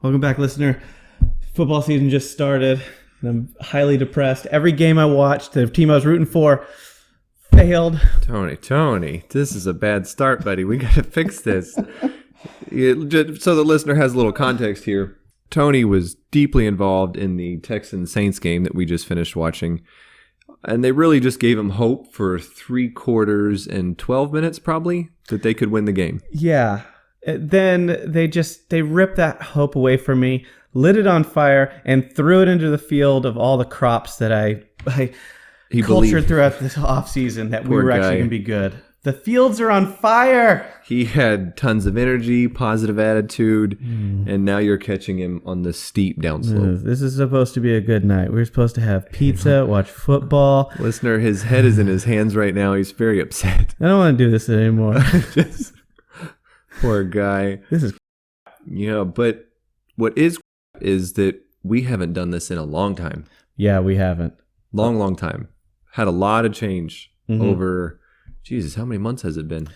Welcome back, listener. Football season just started, and I'm highly depressed. Every game I watched, the team I was rooting for failed. Tony, this is a bad start, buddy. We got to fix this. So the listener has a little context here. Tony was deeply involved in the Texans-Saints game that we just finished watching, and they really just gave him hope for 3 quarters and 12 minutes, probably, that they could win the game. Yeah. Then they ripped that hope away from me, lit it on fire, and threw it into the field of all the crops that I cultured throughout this offseason that we were actually going to be good. The fields are on fire. He had tons of energy, positive attitude, and now you're catching him on the steep downslope. This is supposed to be a good night. We're supposed to have pizza, watch football. Listener, his head is in his hands right now. He's very upset. I don't want to do this anymore. Poor guy. This is... Yeah, but what is that we haven't done this in a long time. Yeah, we haven't. Long time. Had a lot of change over... Jesus, how many months has it been?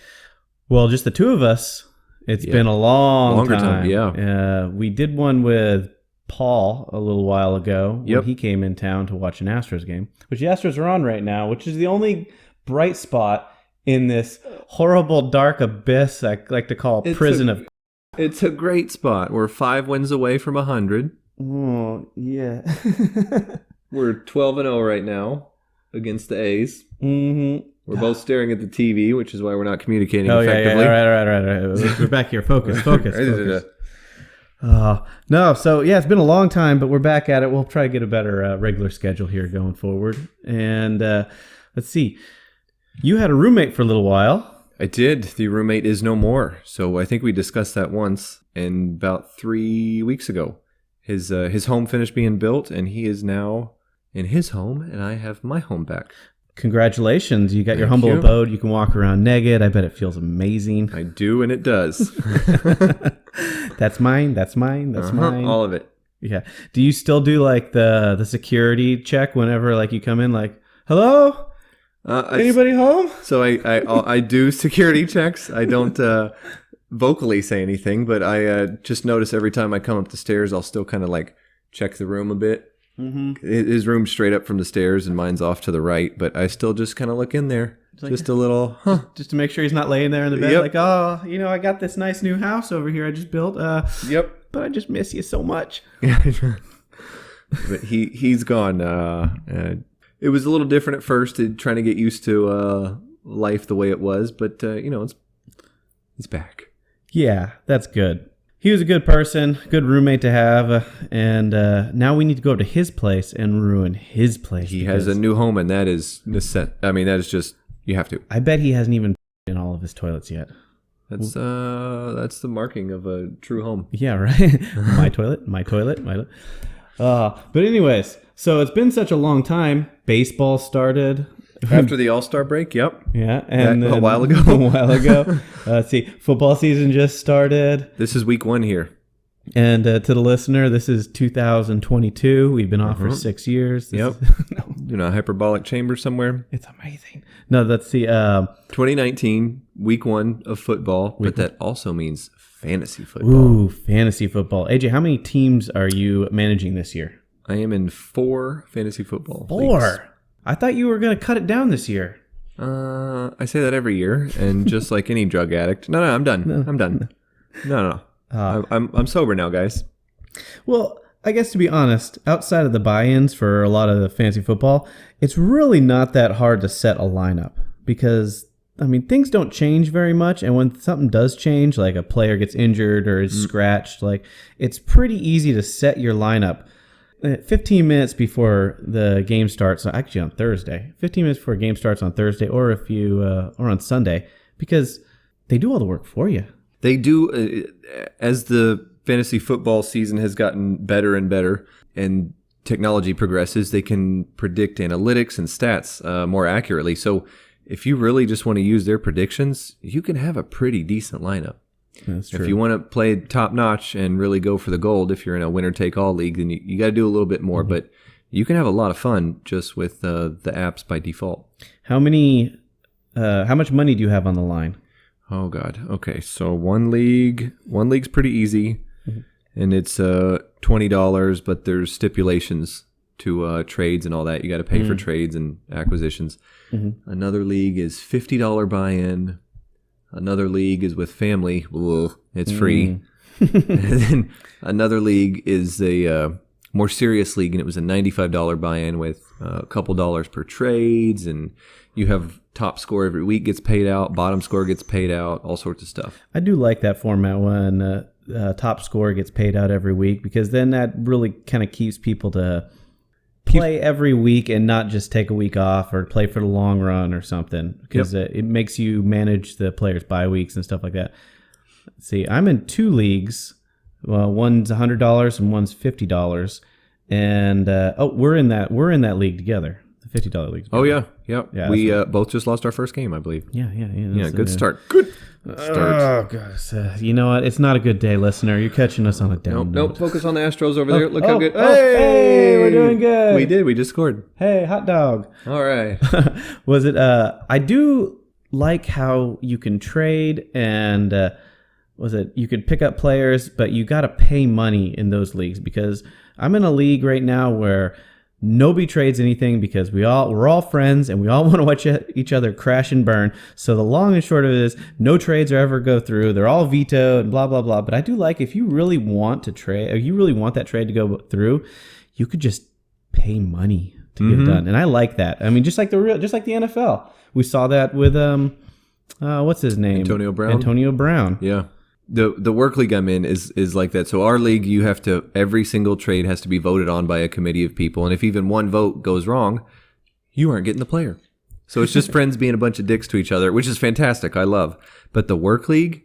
Well, just the two of us. It's been a longer time. Yeah. We did one with Paul a little while ago when he came in town to watch an Astros game, which the Astros are on right now, which is the only bright spot in this horrible dark abyss I like to call prison of... It's a great spot. We're 5 wins away from 100. Oh, yeah. We're 12-0 right now against the A's. Mm-hmm. We're both staring at the TV, which is why we're not communicating effectively. Yeah. All right. We're back here. Focus. No, so yeah, it's been a long time, but we're back at it. We'll try to get a better regular schedule here going forward. And let's see. You had a roommate for a little while. I did. The roommate is no more. So I think we discussed that once, and about 3 weeks ago. His home finished being built, and he is now in his home, and I have my home back. Congratulations. You got your humble abode. You can walk around naked. I bet it feels amazing. I do, and it does. That's mine. That's mine. All of it. Yeah. Do you still do like the security check whenever like you come in like, hello? Anybody home? So I do security checks. I don't vocally say anything, but I just notice every time I come up the stairs, I'll still kind of like check the room a bit. Mm-hmm. His room's straight up from the stairs and mine's off to the right, but I still just kind of look in there. Just a little, just to make sure he's not laying there in the bed like, oh, I got this nice new house over here I just built. But I just miss you so much. But he's gone. It was a little different at first, trying to get used to life the way it was, but it's back. Yeah, that's good. He was a good person, good roommate to have, and now we need to go to his place and ruin his place. He has a new home, and that is that is just, you have to. I bet he hasn't even in all of his toilets yet. That's the marking of a true home. Yeah, right. my toilet. But anyways, so it's been such a long time. Baseball started after the All-Star break. Yep. Yeah, and a while ago. Let's see. Football season just started. This is week 1 here. And to the listener, this is 2022. We've been off for 6 years. Hyperbolic chamber somewhere. It's amazing. No, let's see. 2019, week 1 of football, but that also means fantasy football. Ooh, fantasy football. AJ, how many teams are you managing this year? I am in 4 fantasy football 4? leagues. I thought you were going to cut it down this year. I say that every year, and just like any drug addict. No, I'm done. I'm done. No. I'm sober now, guys. Well, I guess to be honest, outside of the buy-ins for a lot of the fantasy football, it's really not that hard to set a lineup because, things don't change very much. And when something does change, like a player gets injured or is scratched, like it's pretty easy to set your lineup 15 minutes before the game starts. Actually, on Thursday, 15 minutes before a game starts on Thursday, or if you or on Sunday, because they do all the work for you. They do. As the fantasy football season has gotten better and better, and technology progresses, they can predict analytics and stats more accurately. So if you really just want to use their predictions, you can have a pretty decent lineup. That's true. If you want to play top notch and really go for the gold, if you're in a winner take all league, then you got to do a little bit more. But you can have a lot of fun just with the apps by default. How much money do you have on the line? Oh God. Okay. So one league's pretty easy. and it's $20, but there's stipulations to trades and all that. You got to pay for trades and acquisitions. Another league is $50 buy-in. Another league is with family. Ugh, it's free. And then another league is a more serious league, and it was a $95 buy-in with a couple dollars per trades, and you have top score every week gets paid out, bottom score gets paid out, all sorts of stuff. I do like that format when top scorer gets paid out every week, because then that really kind of keeps people to play every week and not just take a week off or play for the long run or something, because it makes you manage the players' bye weeks and stuff like that. Let's see, I'm in 2 leagues. Well, one's $100 and one's $50, and we're in that league together, the $50 league. Oh yeah. We both just lost our first game, I believe. Yeah. Good start. Good start. Oh gosh, you know what? It's not a good day, listener. You're catching us on a down note. Nope. Focus on the Astros over there. Look how good. Hey, we're doing good. We did. We just scored. Hey, hot dog. All right. Was it? I do like how you can trade and. You could pick up players, but you got to pay money in those leagues, because I'm in a league right now where nobody trades anything, because we're all friends and we all want to watch each other crash and burn. So the long and short of it is no trades are ever go through. They're all vetoed and blah, blah, blah. But I do like, if you really want to trade, or you really want that trade to go through, you could just pay money to get it done. And I like that. I mean, just like the NFL. We saw that with what's his name? Antonio Brown. Yeah. The work league I'm in is like that. So our league, every single trade has to be voted on by a committee of people. And if even one vote goes wrong, you aren't getting the player. So it's just friends being a bunch of dicks to each other, which is fantastic. I love. But the work league,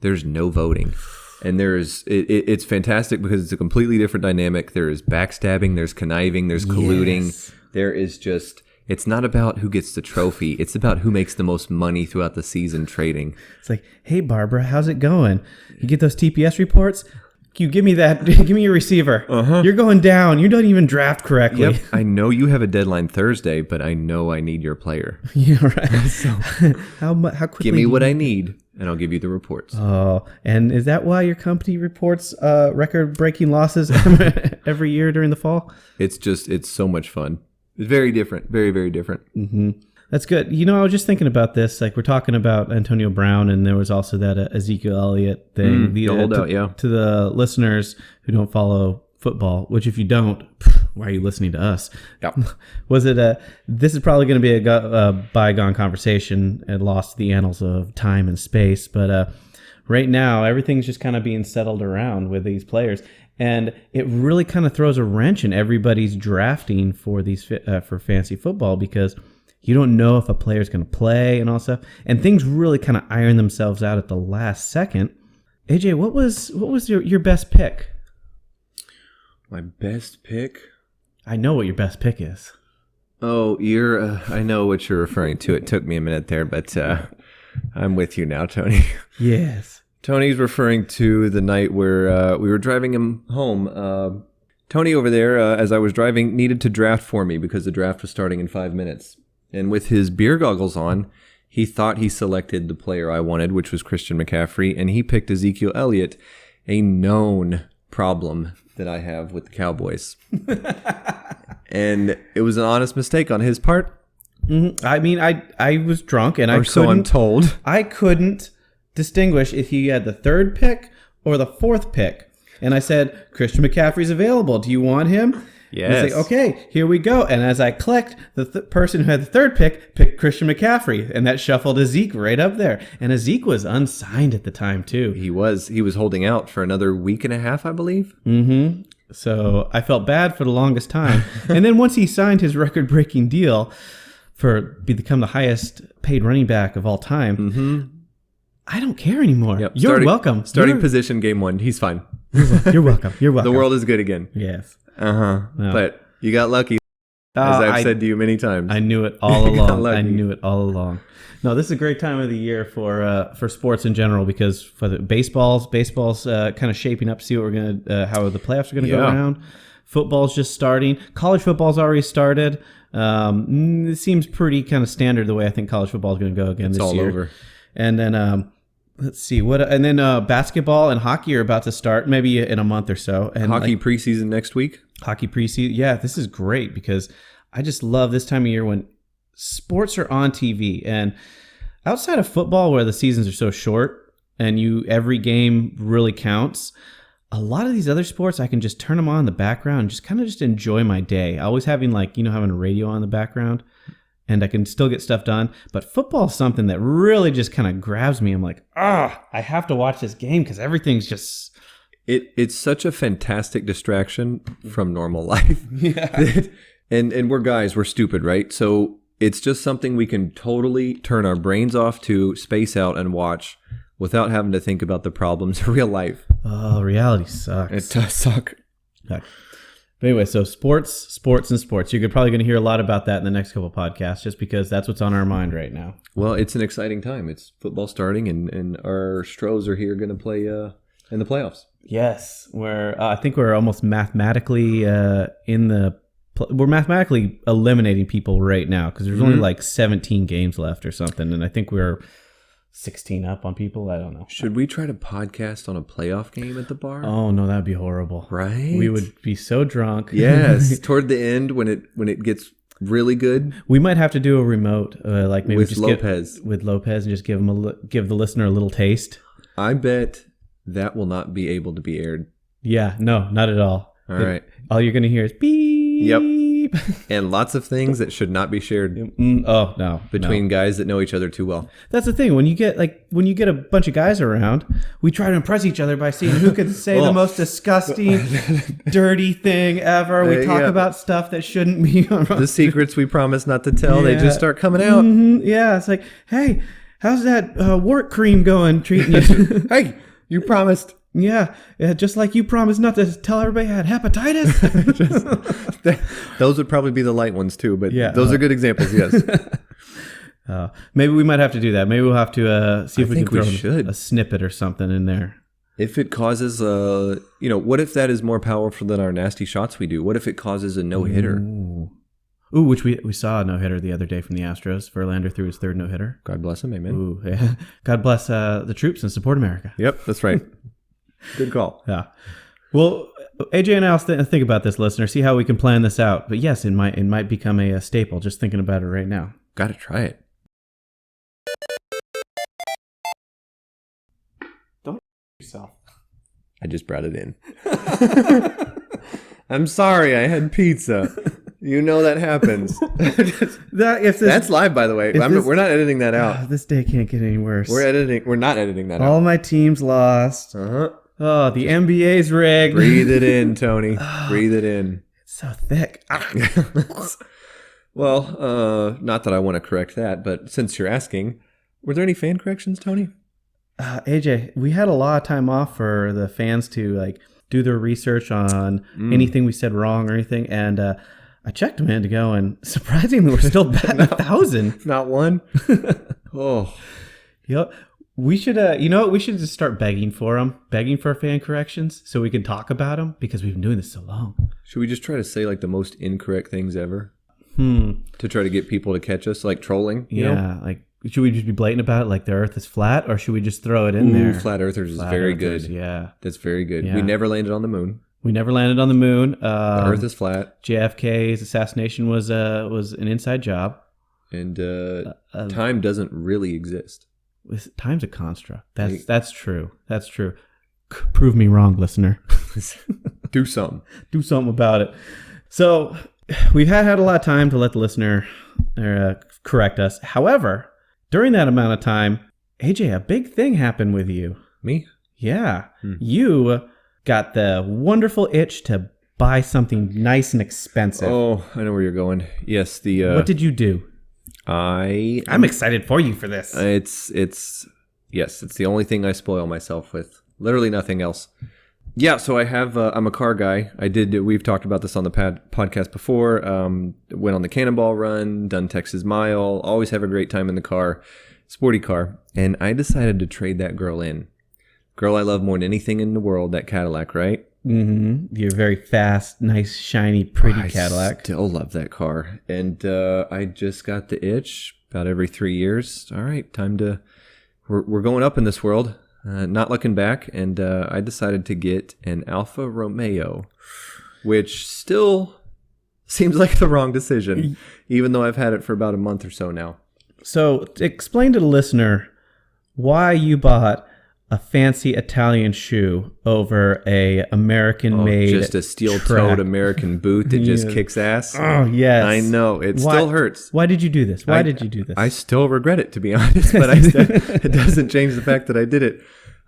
there's no voting. And it's fantastic because it's a completely different dynamic. There is backstabbing, there's conniving, there's colluding. Yes. There is just... It's not about who gets the trophy. It's about who makes the most money throughout the season trading. It's like, hey, Barbara, how's it going? You get those TPS reports? You give me that. Give me your receiver. You're going down. You don't even draft correctly. Yep. I know you have a deadline Thursday, but I know I need your player. Yeah, right. So how quickly? Give me what I need, and I'll give you the reports. Oh, and is that why your company reports record-breaking losses every year during the fall? It's so much fun. It's very different. Very, very different. Mm-hmm. That's good. You know, I was just thinking about this. Like, we're talking about Antonio Brown, and there was also that Ezekiel Elliott thing. The holdout, yeah. To the listeners who don't follow football, which if you don't, why are you listening to us? Yep. Was it this is probably going to be a bygone conversation and lost to the annals of time and space. But right now, everything's just kind of being settled around with these players. And it really kind of throws a wrench in everybody's drafting for these for fantasy football, because you don't know if a player's going to play and all stuff. And things really kind of iron themselves out at the last second. AJ, what was your best pick? My best pick? I know what your best pick is. Oh, I know what you're referring to. It took me a minute there, but I'm with you now, Tony. Yes. Tony's referring to the night where we were driving him home. Tony over there, as I was driving, needed to draft for me because the draft was starting in 5 minutes. And with his beer goggles on, he thought he selected the player I wanted, which was Christian McCaffrey, and he picked Ezekiel Elliott, a known problem that I have with the Cowboys. And it was an honest mistake on his part. Mm-hmm. I mean, I was drunk, and so I'm told. I couldn't distinguish if he had the 3rd pick or the 4th pick. And I said, Christian McCaffrey's available. Do you want him? Yes. And he's like, okay, here we go. And as I clicked, the person who had the 3rd pick picked Christian McCaffrey. And that shuffled Zeke right up there. And Zeke was unsigned at the time, too. He was holding out for another week and a half, I believe. Mm-hmm. So I felt bad for the longest time. And then once he signed his record-breaking deal become the highest paid running back of all time, I don't care anymore. Yep. You're welcome. Starting position game 1. He's fine. You're welcome. You're welcome. The world is good again. Yes. No. But you got lucky, as I've said to you many times. I knew it all along. No, this is a great time of the year for sports in general, because for the baseball's kind of shaping up. See what we're how the playoffs are gonna go around. Football's just starting. College football's already started. It seems pretty kind of standard the way I think college football is going to go again this year. It's all over. And then Let's see what, and then basketball and hockey are about to start, maybe in a month or so. And Hockey preseason next week. Hockey preseason, yeah, this is great because I just love this time of year when sports are on TV. And outside of football, where the seasons are so short and every game really counts, a lot of these other sports I can just turn them on in the background and just kind of just enjoy my day. Always having having a radio on in the background. And I can still get stuff done. But football is something that really just kind of grabs me. I'm like, I have to watch this game because everything's just... It's such a fantastic distraction from normal life. Yeah. and we're guys, we're stupid, right? So it's just something we can totally turn our brains off to, space out and watch without having to think about the problems of real life. Oh, reality sucks. It does suck. Yeah. But anyway, so sports. You're probably going to hear a lot about that in the next couple podcasts just because that's what's on our mind right now. Well, it's an exciting time. It's football starting, and our Stros are here going to play in the playoffs. Yes, I think we're almost mathematically we're mathematically eliminating people right now because there's only like 17 games left or something, and I think we're 16 up on people. I don't know. Should we try to podcast on a playoff game at the bar? Oh no, that'd be horrible. Right? We would be so drunk. Yes, toward the end when it gets really good. We might have to do a remote, like maybe with just Lopez. With Lopez, and just give the listener a little taste. I bet that will not be able to be aired. Yeah, no, not at all. All right. All you're going to hear is beep. Yep. And lots of things that should not be shared. Between guys that know each other too well. That's the thing. When you get a bunch of guys around, we try to impress each other by seeing who can say the most disgusting, dirty thing ever. We talk about stuff that shouldn't be on the secrets we promise not to tell. They just start coming out. Mm-hmm. Yeah, it's like, hey, how's that wart cream going? Treating you? Hey, you promised. Yeah, just like you promised not to tell everybody I had hepatitis. Those would probably be the light ones too, but those are good examples, yes. Maybe we might have to do that. Maybe we'll have to see if we can throw a snippet or something in there. If it causes what if that is more powerful than our nasty shots we do? What if it causes a no-hitter? Ooh, which we saw a no-hitter the other day from the Astros. Verlander threw his third no-hitter. God bless him, amen. Ooh, yeah. God bless the troops and support America. Yep, that's right. Good call. Yeah. Well, AJ and I will think about this, listener. See how we can plan this out. But yes, it might become a staple. Just thinking about it right now. Got to try it. Don't yourself. I just brought it in. I'm sorry. I had pizza. You know that happens. That's live, by the way. We're not editing that out. This day can't get any worse. We're not editing that out. All my teams lost. Uh-huh. Oh, the NBA's rigged. Breathe it in, Tony. Breathe it in. It's so thick. Well, not that I want to correct that, but since you're asking, were there any fan corrections, Tony? AJ, we had a lot of time off for the fans to do their research on anything we said wrong or anything, and I checked a minute ago, and surprisingly, we're still batting 1,000. Not one. Oh, yep. We should, we should just start begging for fan corrections, so we can talk about them because we've been doing this so long. Should we just try to say the most incorrect things ever? To try to get people to catch us, like trolling. You know? Should we just be blatant about it, like the Earth is flat, or should we just throw it in there? Flat Earthers is very good. Yeah, that's very good. Yeah. We never landed on the moon. The Earth is flat. JFK's assassination was an inside job, and time doesn't really exist. Time's a construct. That's true. That's true. Prove me wrong, listener. Do something. Do something about it. So we've had a lot of time to let the listener correct us. However, during that amount of time, AJ, a big thing happened with you. Me? Yeah. You got the wonderful itch to buy something nice and expensive. Oh, I know where you're going. Yes, what did you do? I'm excited for you for this. It's the only thing I spoil myself with. Literally nothing else. Yeah, so I have. I'm a car guy. We've talked about this on the podcast before. Went on the Cannonball Run, done Texas Mile. Always have a great time in the car, sporty car. And I decided to trade that girl in. Girl I love more than anything in the world. That Cadillac, right? Mm-hmm. Your very fast, nice, shiny, pretty Cadillac. I still love that car. And I just got the itch about every 3 years. All right, time to we're going up in this world, not looking back, and I decided to get an Alfa Romeo, which still seems like the wrong decision, even though I've had it for about a month or so now. So explain to the listener why you bought a fancy Italian shoe over a American-made just a steel-toed American boot that just kicks ass. Oh, yes. I know. It still hurts. Why did you do this? Why did you do this? I still regret it, to be honest, but it doesn't change the fact that I did it.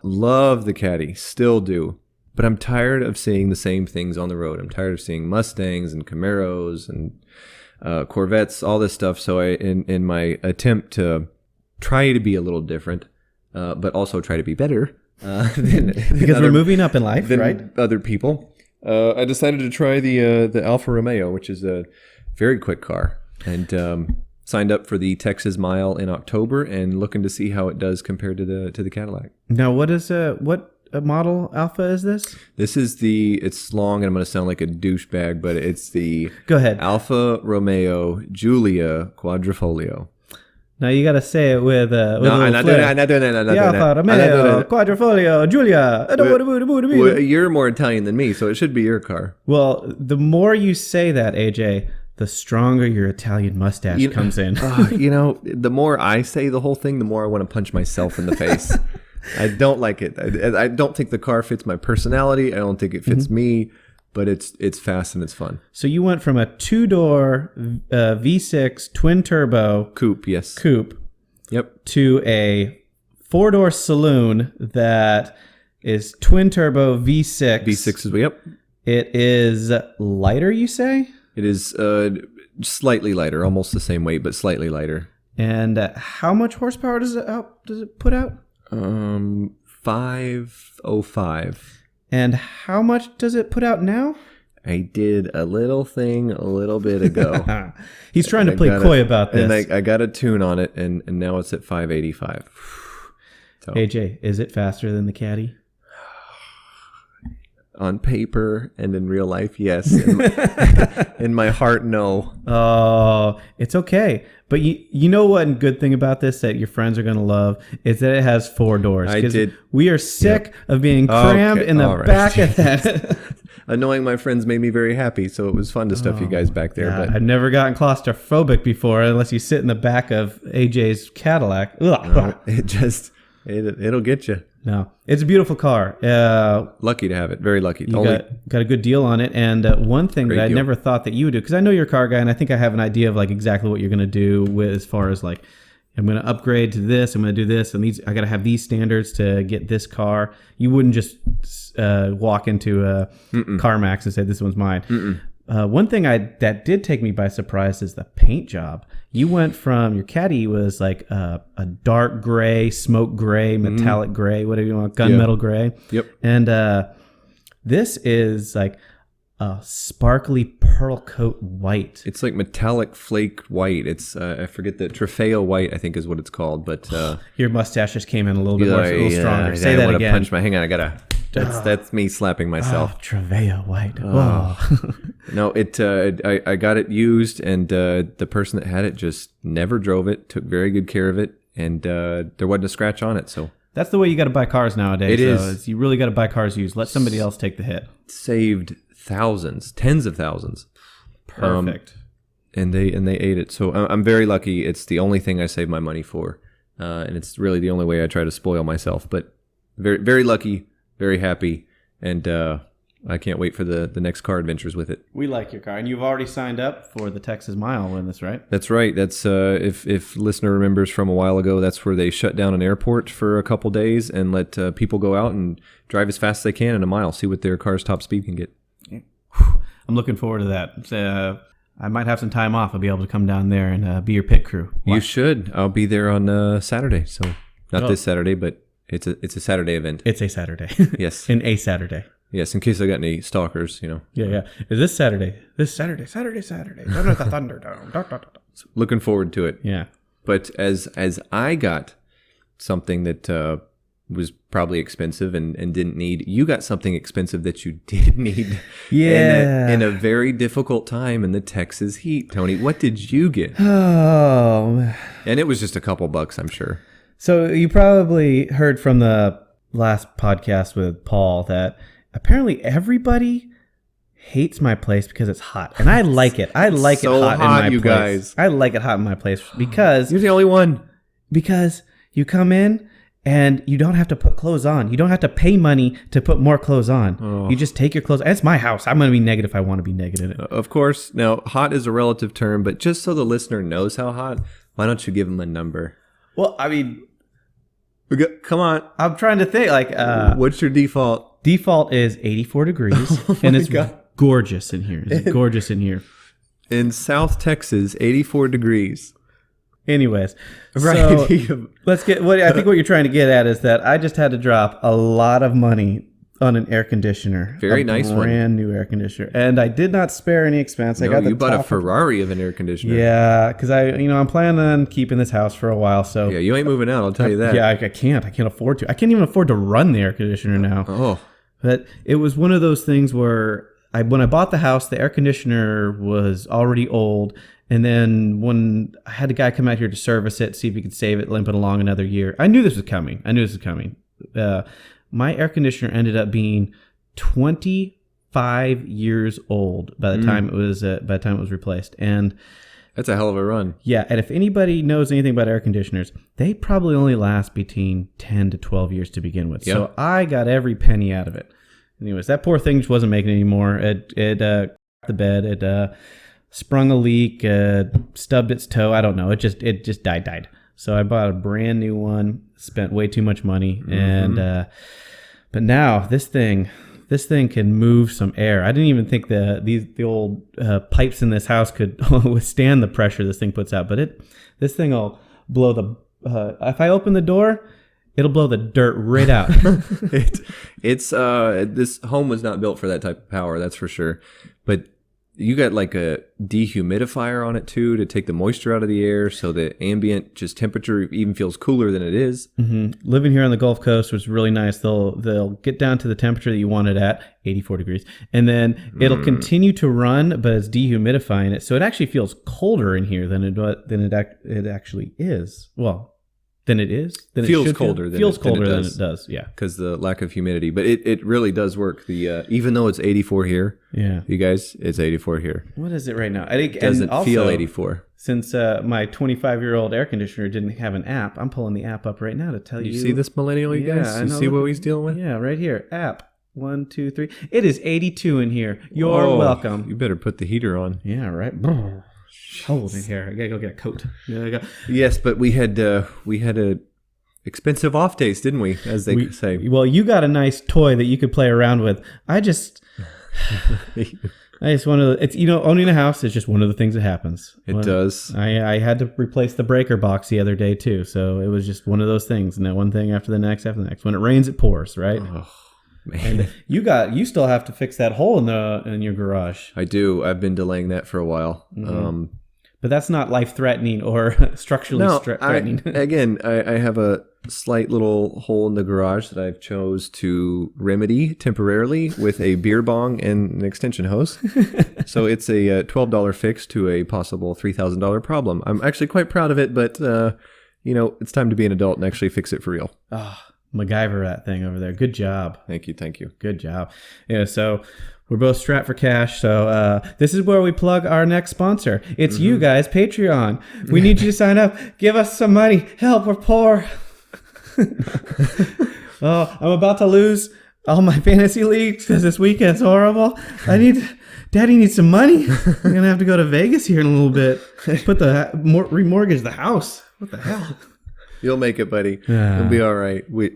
Love the Caddy. Still do. But I'm tired of seeing the same things on the road. I'm tired of seeing Mustangs and Camaros and Corvettes, all this stuff. So in my attempt to try to be a little different, but also try to be better because we're moving up in life, right? Other people. I decided to try the Alfa Romeo, which is a very quick car, and signed up for the Texas Mile in October, and looking to see how it does compared to the Cadillac. Now, what model Alpha is this? This is it's long, and I'm going to sound like a douchebag, but it's the Go ahead. Alfa Romeo Giulia Quadrifoglio. Now you got to say it with No, I'm not doing that. I'm not doing that. I'm not the doing Alfa that. Romeo Quadrifoglio Giulia. Well, you're more Italian than me, so it should be your car. Well, the more you say that, AJ, the stronger your Italian mustache comes in. The more I say the whole thing, the more I want to punch myself in the face. I don't like it. I don't think the car fits my personality. I don't think it fits me, but it's fast and it's fun. So you went from a 2-door V6 twin turbo Coupe, yes. coupe, Yep. to a 4-door saloon that is twin turbo V6. V6 is yep. It is lighter, you say? It is slightly lighter, almost the same weight, but slightly lighter. And how much horsepower does it put out? 505. And how much does it put out now? I did a little thing a little bit ago. He's trying to play coy about this. And I got a tune on it, and now it's at 585. So, AJ, is it faster than the Caddy? on paper and in real life, yes. In my heart, no. Oh, it's okay. But you know one good thing about this that your friends are going to love is that it has 4 doors. I did. We are sick of being crammed in the back of that. Annoying my friends made me very happy, so it was fun to stuff you guys back there. Yeah, but I've never gotten claustrophobic before unless you sit in the back of AJ's Cadillac. It'll get you. No, it's a beautiful car. Lucky to have it. Very lucky. You got a good deal on it. And one thing that I never thought that you would do, because I know you're a car guy, and I think I have an idea of like exactly what you're going to do with as far as like, I'm going to upgrade to this, I'm going to do this, and these I got to have these standards to get this car. You wouldn't just walk into CarMax and say this one's mine. One thing that did take me by surprise is the paint job. You went from your Caddy was like a dark gray, smoke gray, metallic gray, whatever you want, gunmetal gray. Yep. And this is like a sparkly pearl coat white. It's like metallic flake white. It's I forget the Trofeo white, I think is what it's called. But your mustache just came in a little bit more, a little stronger. Say that again. Punch my. Hang on, I gotta. That's me slapping myself. Trofeo white. No, I got it used, and the person that had it just never drove it. Took very good care of it, and there wasn't a scratch on it. So that's the way you got to buy cars nowadays. It is. You really got to buy cars used. Let somebody else take the hit. Saved thousands, tens of thousands. Perfect. And they ate it. So I'm very lucky. It's the only thing I save my money for, and it's really the only way I try to spoil myself. But very very lucky. Very happy, and I can't wait for the next car adventures with it. We like your car, and you've already signed up for the Texas Mile in this, right? That's right. That's if listener remembers from a while ago, that's where they shut down an airport for a couple days and let people go out and drive as fast as they can in a mile, see what their car's top speed can get. I'm looking forward to that. I might have some time off. I'll be able to come down there and be your pit crew. You should. I'll be there on Saturday, so not this Saturday, but it's a Saturday event. It's a Saturday. Yes. In a Saturday. Yes, in case I got any stalkers, Yeah. Is this Saturday? Saturday. Under the Thunderdome. Looking forward to it. Yeah. But as I got something that was probably expensive and didn't need, you got something expensive that you did need. Yeah. In a very difficult time in the Texas heat. Tony, what did you get? Oh. And it was just a couple bucks, I'm sure. So you probably heard from the last podcast with Paul that apparently everybody hates my place because it's hot, and I like it. I like so it hot hot, in my you place. guys. I like it hot in my place because You're the only one. you come in and you don't have to put clothes on. You don't have to pay money to put more clothes on. Oh. You just take your clothes. It's my house. I'm going to be negative if I want to be negative. Of course. Now, hot is a relative term, but just so the listener knows how hot, why don't you give him a number? Well, I mean, Come on. I'm trying to think. Like, What's your default? default is 84 degrees, and it's gorgeous in here. It's gorgeous in here. In South Texas, 84 degrees. Anyways, Right. so let's get what I think what you're trying to get at is that I just had to drop a lot of money on an air conditioner. Very nice one. Brand new air conditioner. And I did not spare any expense. I No, got the you bought a top- Ferrari of an air conditioner. Yeah, because I'm planning on keeping this house for a while. So Yeah, you ain't moving out, I'll tell you that. yeah, I can't. I can't afford to. I can't even afford to run the air conditioner now. Oh, But it was one of those things where when I bought the house, the air conditioner was already old. And then when I had a guy come out here to service it, see if he could save it, limp it along another year. I knew this was coming. My air conditioner ended up being 25 years old by the time it was replaced. And that's a hell of a run. yeah, and if anybody knows anything about air conditioners, they probably only last between 10 to 12 years to begin with. Yep. So I got every penny out of it. Anyways, that poor thing just wasn't making it anymore. It the bed. It sprung a leak, stubbed its toe. I don't know. It just died. So I bought a brand new one. Spent way too much money, and but now this thing can move some air. I didn't even think the old pipes in this house could withstand the pressure this thing puts out. But this thing will blow the. If I open the door, it'll blow the dirt right out. It's this home was not built for that type of power, that's for sure. But you got like a dehumidifier on it too to take the moisture out of the air, so the ambient just temperature even feels cooler than it is. Mm-hmm. Living here on the Gulf Coast was really nice. They'll get down to the temperature that you want it at, 84 degrees, and then it'll continue to run, but it's dehumidifying it, so it actually feels colder in here than it actually is. Well, than it is. Than Feels it colder than feels it colder than does. it does. Yeah. Because the lack of humidity, but it really does work. The even though it's 84 here, Yeah. you guys, it's 84 here. What is it right now? I think It doesn't and also, feel 84. Since my 25-year-old air conditioner didn't have an app, I'm pulling the app up right now to tell you. You see this millennial, you Yeah, guys? I You know. see what Look- he's dealing with? Yeah, right here. App 1, 2, 3. It is 82 in here. You're Oh, welcome. You better put the heater on. Yeah, right. Cold in here. I gotta go get a coat. Yeah, Yes, but we had a expensive off days, didn't we? As they say. Well, you got a nice toy that you could play around with. I just want to. It's owning a house is just one of the things that happens. It does. I had to replace the breaker box the other day too, so it was just one of those things. And that one thing after the next. When it rains, it pours, right? Oh, man. And you still have to fix that hole in your garage. I do. I've been delaying that for a while. But that's not life threatening or structurally threatening. I have a slight little hole in the garage that I've chose to remedy temporarily with a beer bong and an extension hose. So it's a $12 fix to a possible $3,000 problem. I'm actually quite proud of it, but it's time to be an adult and actually fix it for real. MacGyver that thing over there. Good job. Thank you. Good job. Yeah, so we're both strapped for cash. So this is where we plug our next sponsor. It's you guys, Patreon. We need you to sign up. Give us some money. Help, we're poor. Oh, I'm about to lose all my fantasy leagues because this weekend's horrible. Daddy needs some money. I'm going to have to go to Vegas here in a little bit. Remortgage the house. What the hell? You'll make it, buddy. It'll be all right. We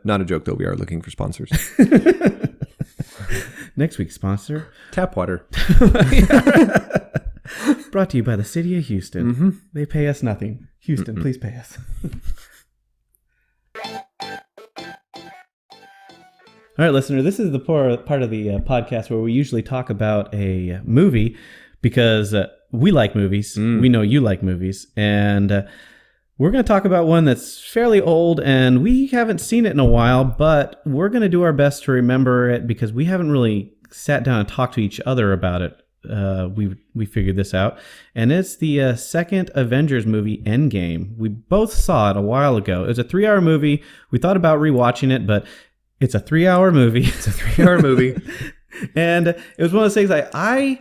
not a joke, though. We are looking for sponsors. Next week's sponsor. Tap water. Brought to you by the city of Houston. They pay us nothing. Houston, please pay us. All right, listener, this is the part of the podcast where we usually talk about a movie because we like movies. We know you like movies. And we're going to talk about one that's fairly old and we haven't seen it in a while, but we're going to do our best to remember it because we haven't really sat down and talked to each other about it we figured this out, and it's the second Avengers movie, End Game. We both saw it a while ago. It was a 3-hour movie. We thought about rewatching it, but it's a 3-hour movie. It's a 3-hour movie. And it was one of those things I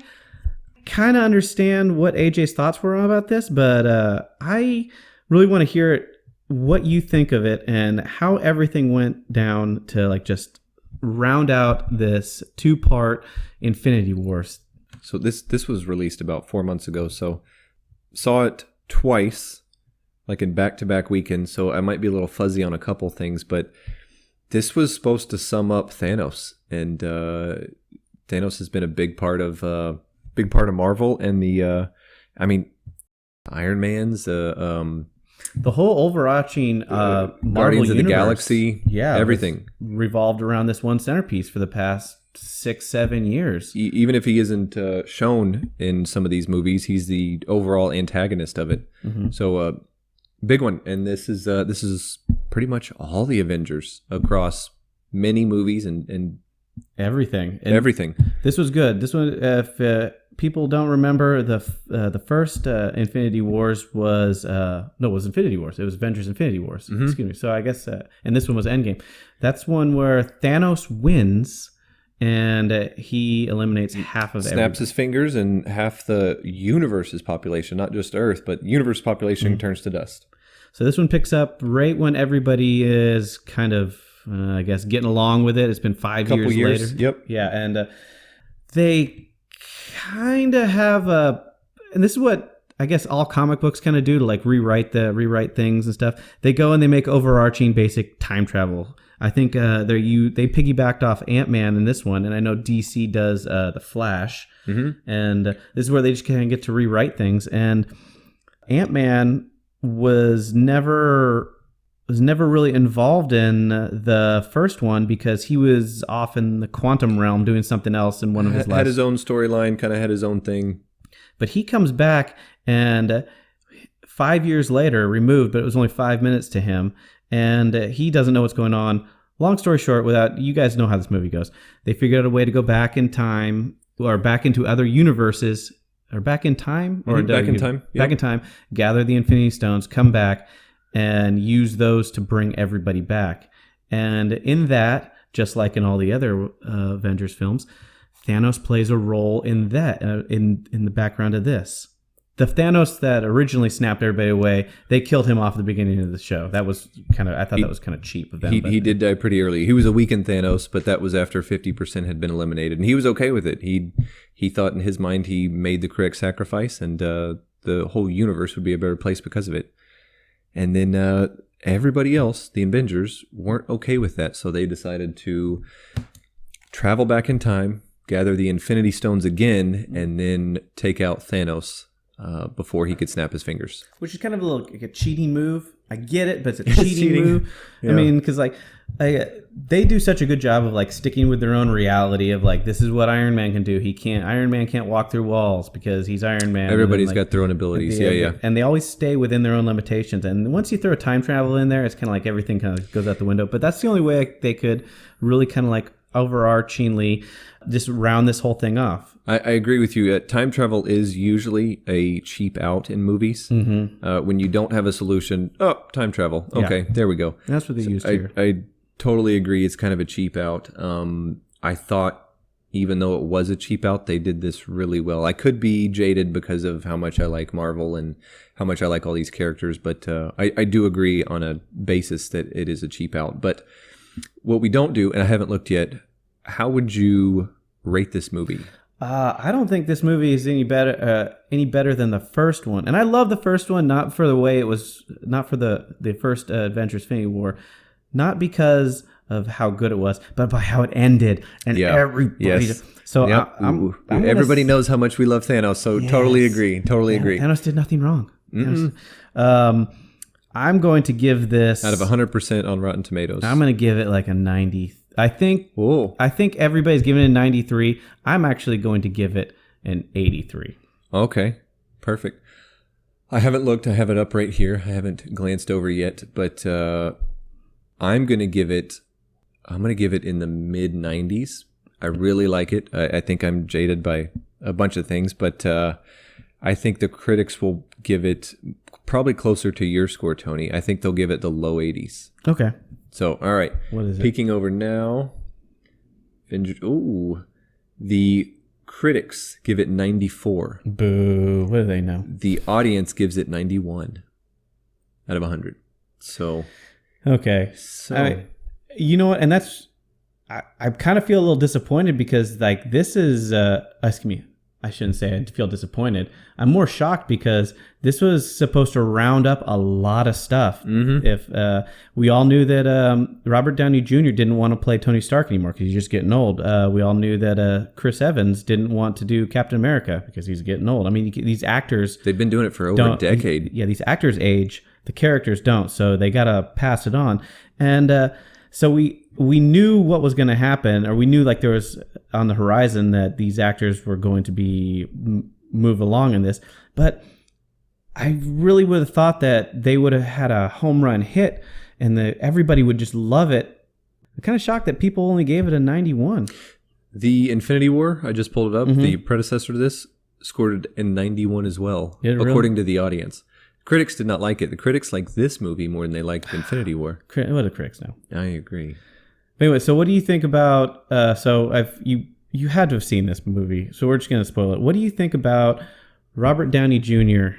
kind of understand what AJ's thoughts were about this, but I really want to hear what you think of it and how everything went down to like just round out this 2-part Infinity Wars. So this was released about 4 months ago. So saw it twice, like in back-to-back weekends. So I might be a little fuzzy on a couple things, but this was supposed to sum up Thanos, and Thanos has been a big part of Marvel, and Iron Man's the whole overarching Marvel Guardians of the universe, Galaxy, everything revolved around this one centerpiece for the past 6-7 years. Even if he isn't shown in some of these movies, he's the overall antagonist of it. Mm-hmm. So big one, and this is pretty much all the Avengers across many movies and everything. Everything. This was good. This one, if people don't remember, the first Infinity Wars was it was Infinity Wars. It was Avengers Infinity Wars. Mm-hmm. Excuse me. So I guess, and this one was Endgame. That's one where Thanos wins, and he eliminates half of snaps his fingers, and half the universe's population, not just Earth, but universe population turns to dust. So this one picks up right when everybody is kind of, I guess, getting along with it. It's been 5 years later. Yep. Yeah, and they kind of have and this is what I guess all comic books kind of do to like rewrite things and stuff. They go and they make overarching basic time travel. I think they piggybacked off Ant-Man in this one, and I know DC does the Flash, and this is where they just kind of get to rewrite things. And Ant-Man was never really involved in the first one because he was off in the quantum realm doing something else in one of his lives. Had his own storyline, kind of had his own thing. But he comes back, and 5 years later, removed, but it was only 5 minutes to him, and he doesn't know what's going on. Long story short, you guys know how this movie goes. They figured out a way to go back in time, or back into other universes, or back in time? Or back in time. Yep. Back in time, gather the Infinity Stones, come back, and use those to bring everybody back. And in that, just like in all the other Avengers films, Thanos plays a role in that, in the background of this. The Thanos that originally snapped everybody away, they killed him off at the beginning of the show. That was I thought that was kind of cheap of them. He did die pretty early. He was a weakened Thanos, but that was after 50% had been eliminated. And he was okay with it. He thought in his mind he made the correct sacrifice, and the whole universe would be a better place because of it. And then everybody else, the Avengers, weren't okay with that. So they decided to travel back in time, gather the Infinity Stones again, and then take out Thanos before he could snap his fingers. Which is kind of a cheating move. I get it, but it's a cheating move. Yeah. I mean, because they do such a good job of sticking with their own reality of this is what Iron Man can do. Iron Man can't walk through walls because he's Iron Man. Everybody's got their own abilities. Yeah. And they always stay within their own limitations. And once you throw time travel in there, it's kind of like everything kind of goes out the window. But that's the only way they could really kind of overarchingly just round this whole thing off. I agree with you. Time travel is usually a cheap out in movies. Mm-hmm. When you don't have a solution, time travel. Okay, there we go. That's what they used here. I totally agree. It's kind of a cheap out. I thought even though it was a cheap out, they did this really well. I could be jaded because of how much I like Marvel and how much I like all these characters, but I do agree on a basis that it is a cheap out. But what we don't do, and I haven't looked yet, how would you rate this movie? I don't think this movie is any better than the first one. And I love the first one, not for the way it was, not for the first Avengers Infinity War, not because of how good it was, but by how it ended. And everybody. Yes. So everybody knows how much we love Thanos. So totally agree. Totally agree. Thanos did nothing wrong. I'm going to give this out of 100% on Rotten Tomatoes. I'm going to give it a 90. I think everybody's giving it a 93. I'm actually going to give it an 83. Okay, perfect. I haven't looked. I have it up right here. I haven't glanced over yet, but I'm going to give it in the mid 90s. I really like it. I think I'm jaded by a bunch of things, but I think the critics will give it probably closer to your score, Tony. I think they'll give it the low 80s. Okay. So, all right. What is it? Peeking over now. Ooh. The critics give it 94. Boo. What do they know? The audience gives it 91 out of 100. So. Okay. You know what? And that's, I kind of feel a little disappointed because like this is, excuse me, I shouldn't say I feel disappointed. I'm more shocked because this was supposed to round up a lot of stuff. Mm-hmm. If we all knew that Robert Downey Jr. didn't want to play Tony Stark anymore because he's just getting old. We all knew that Chris Evans didn't want to do Captain America because he's getting old. I mean, these actors... They've been doing it for over a decade. Yeah, these actors age. The characters don't, so they got to pass it on. And so we knew what was going to happen, or we knew like there was on the horizon that these actors were going to be move along in this. But I really would have thought that they would have had a home run hit and that everybody would just love it. I'm kind of shocked that people only gave it a 91. The Infinity War, I just pulled it up, Mm-hmm. the predecessor to this, scored it in 91 as well, Really? according to the audience. Critics did not like it. The critics liked this movie more than they liked Infinity War. What do critics know? I agree. Anyway, so what do you think about? You had to have seen this movie, so we're just going to spoil it. What do you think about Robert Downey Jr.?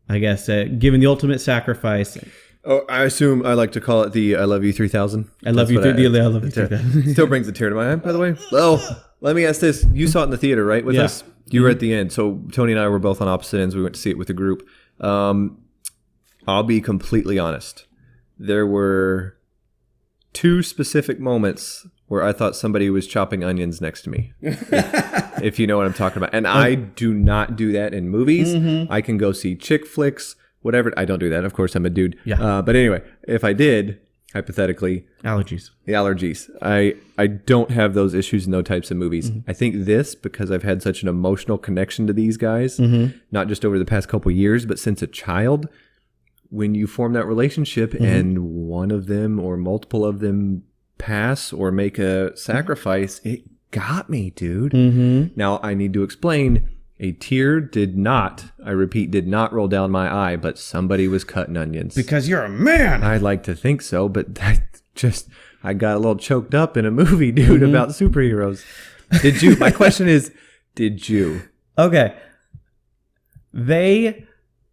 I guess giving the ultimate sacrifice. Oh, I assume I like to call it the "I love you 3000." I love you 3000. Still brings a tear to my eye, by the way. Oh, let me ask this: you saw it in the theater, right? With us, you were at the end. So Tony and I were both on opposite ends. We went to see it with a group. I'll be completely honest. There were 2 specific moments where I thought somebody was chopping onions next to me, if you know what I'm talking about. And I do not do that in movies. Mm-hmm. I can go see chick flicks, whatever. I don't do that. Of course, I'm a dude. Yeah. But anyway, if I did, hypothetically, Allergies. the allergies. I don't have those issues in those types of movies. Mm-hmm. I think this, because I've had such an emotional connection to these guys, mm-hmm. not just over the past couple of years, but since a child, when you form that relationship mm-hmm. and one of them or multiple of them pass or make a sacrifice, it got me, dude. Mm-hmm. Now, I need to explain, a tear did not, I repeat, did not roll down my eye, but somebody was cutting onions. Because you're a man! I'd like to think so, but that just, I got a little choked up in a movie, dude, mm-hmm. about superheroes. Did you? My question is, did you? Okay. They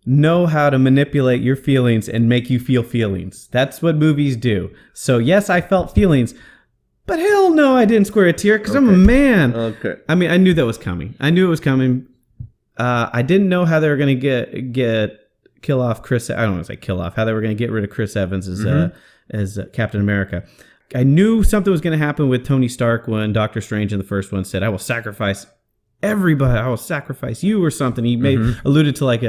know how to manipulate your feelings and make you feel feelings. That's what movies do. So yes, I felt feelings, but hell no, I didn't square a tear because I'm a man. Okay. I mean, I knew that was coming. I knew it was coming. I didn't know how they were going to kill off Chris. I don't want to say kill off. How they were going to get rid of Chris Evans as Captain America. I knew something was going to happen with Tony Stark when Doctor Strange in the first one said, "I will sacrifice everybody. I will sacrifice you," or something. He alluded to like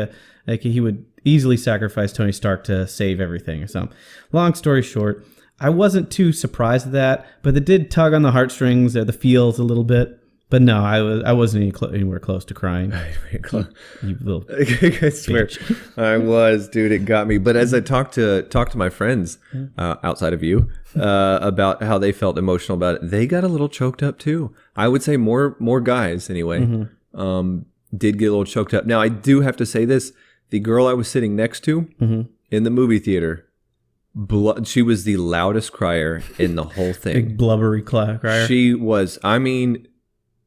he would easily sacrifice Tony Stark to save everything or something. Long story short, I wasn't too surprised at that, but it did tug on the heartstrings or the feels a little bit. But no, I wasn't anywhere close to crying. You little I swear, bitch. I was, dude. It got me. But as I talked to my friends outside of you about how they felt emotional about it, they got a little choked up too. I would say more guys anyway did get a little choked up. Now I do have to say this: the girl I was sitting next to in the movie theater, she was the loudest crier in the whole thing. Big blubbery crier. She was. I mean.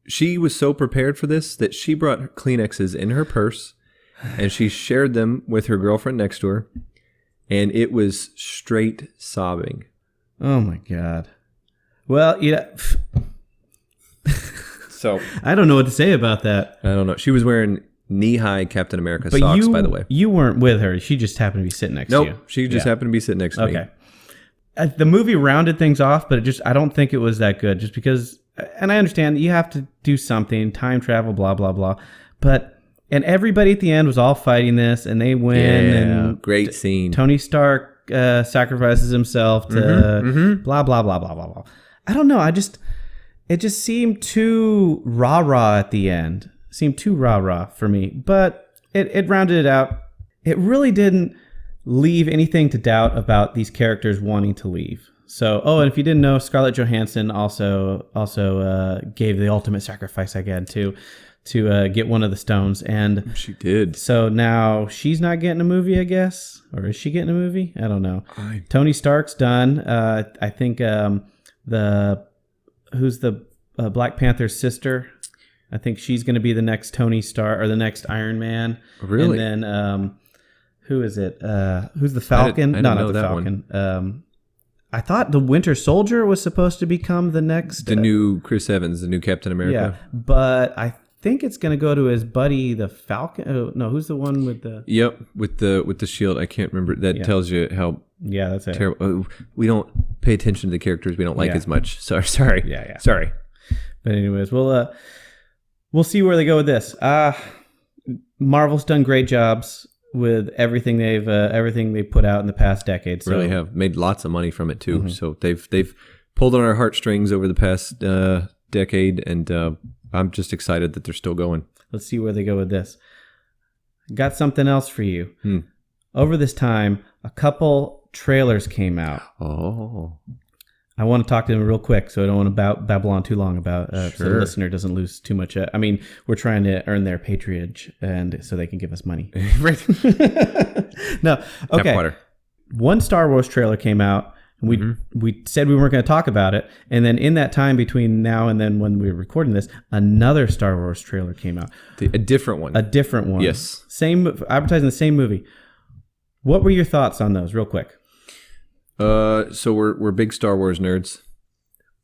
She was so prepared for this that she brought Kleenexes in her purse and she shared them with her girlfriend next to her. And it was straight sobbing. Oh, my God. Well, yeah. So I don't know what to say about that. I don't know. She was wearing knee-high Captain America socks, by the way. You weren't with her. She just happened to be sitting next to you. Nope. She just happened to be sitting next to me. Okay. The movie rounded things off, but I don't think it was that good just because... And I understand that you have to do something, time travel, blah, blah, blah. And everybody at the end was all fighting this, and they win. Yeah, and great scene. Tony Stark sacrifices himself to blah, blah, blah, blah, blah, blah. I don't know. It just seemed too rah-rah at the end. It seemed too rah-rah for me. But it rounded it out. It really didn't leave anything to doubt about these characters wanting to leave. So, and if you didn't know, Scarlett Johansson also gave the ultimate sacrifice again too. to get one of the stones. And She did. so now she's not getting a movie, I guess. Or is she getting a movie? I don't know. Tony Stark's done. I think who's the Black Panther's sister? I think she's going to be the next Tony Stark or the next Iron Man. Really? And then who is it? Who's the Falcon? I didn't No, know not the that Falcon. I thought the Winter Soldier was supposed to become the next... The new Chris Evans, the new Captain America. Yeah, but I think it's going to go to his buddy, the Falcon. Oh, no, who's the one with the... Yep, with the shield. I can't remember. That tells you how... Yeah, that's it. Terrible. We don't pay attention to the characters we don't like as much. Sorry. Yeah. Sorry. But anyways, we'll see where they go with this. Marvel's done great jobs with everything they've put out in the past decade. So. Really have made lots of money from it too. Mm-hmm. So they've pulled on our heartstrings over the past decade, and I'm just excited that they're still going. Let's see where they go with this. Got something else for you. Over this time, a couple trailers came out. Oh. I want to talk to them real quick, so I don't want to babble on too long about so the listener doesn't lose too much. I mean, we're trying to earn their patronage, and so they can give us money. Right. No. Okay. One Star Wars trailer came out, and we said we weren't going to talk about it, and then in that time between now and then when we were recording this, another Star Wars trailer came out. A different one. A different one. Yes. Same advertising the same movie. What were your thoughts on those, real quick? So we're big Star Wars nerds.